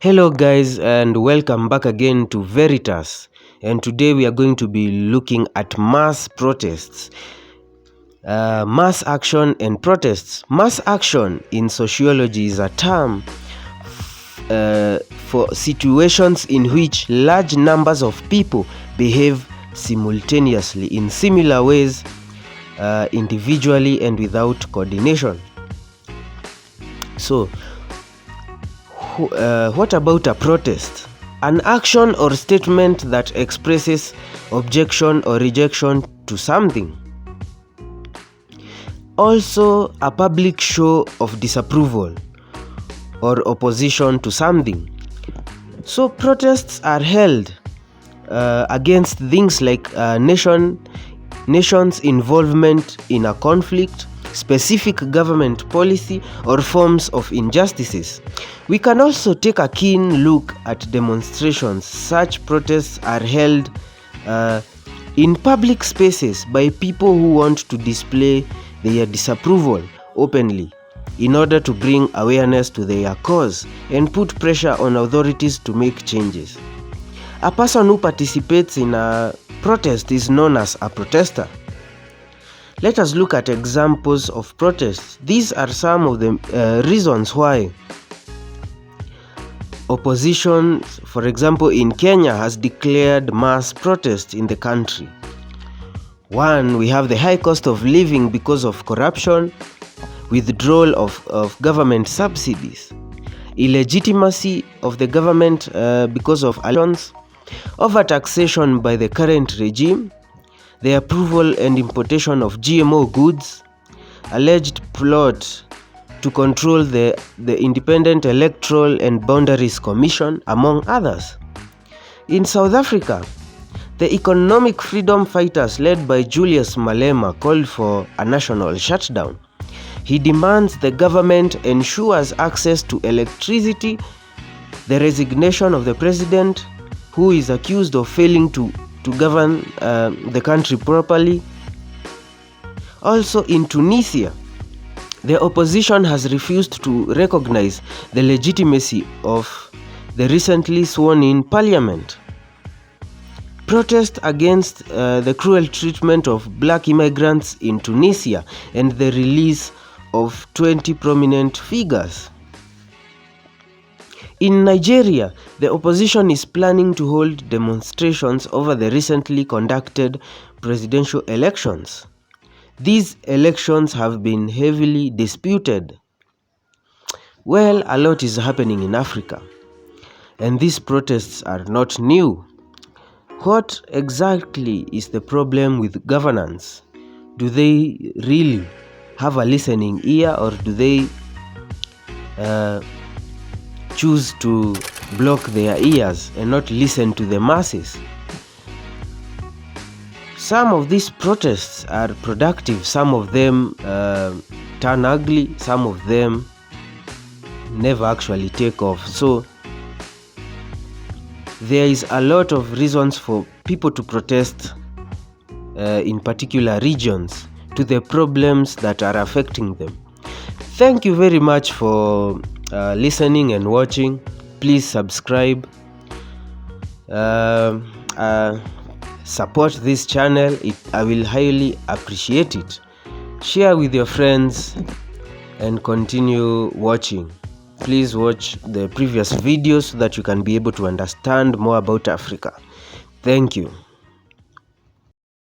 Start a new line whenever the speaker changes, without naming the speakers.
Hello guys, and welcome back again to Veritas, and today we are going to be looking at mass protests. Mass action and protests. Mass action in sociology is a term for situations in which large numbers of people behave simultaneously in similar ways, individually and without coordination. So, what about a protest? An action or statement that expresses objection or rejection to something. Also, a public show of disapproval or opposition to something. So, protests are held against things like nation's involvement in a conflict, specific government policy, or forms of injustices. We can also take a keen look at demonstrations. Such protests are held in public spaces by people who want to display their disapproval openly in order to bring awareness to their cause and put pressure on authorities to make changes. A person who participates in a protest is known as a protester. Let us look at examples of protests. These are some of the reasons why opposition, for example, in Kenya has declared mass protests in the country. One, we have the high cost of living because of corruption, withdrawal of government subsidies, illegitimacy of the government because of elections, overtaxation by the current regime, the approval and importation of GMO goods, alleged plot to control the Independent Electoral and Boundaries Commission, among others. In South Africa, the economic freedom fighters led by Julius Malema called for a national shutdown. He demands the government ensures access to electricity, the resignation of the president, who is accused of failing to govern the country properly. Also in Tunisia, the opposition has refused to recognize the legitimacy of the recently sworn-in parliament. Protest against the cruel treatment of black immigrants in Tunisia and the release of 20 prominent figures. In Nigeria, the opposition is planning to hold demonstrations over the recently conducted presidential elections. These elections have been heavily disputed. Well, a lot is happening in Africa, and these protests are not new. What exactly is the problem with governance? Do they really have a listening ear, or do they choose to block their ears and not listen to the masses? Some of these protests are productive, some of them turn ugly, some of them never actually take off. So there is a lot of reasons for people to protest in particular regions to the problems that are affecting them. Thank you very much for listening and watching. Please subscribe, support this channel. I will highly appreciate it. Share with your friends and continue watching. Please watch the previous videos so that you can be able to understand more about Africa. Thank you.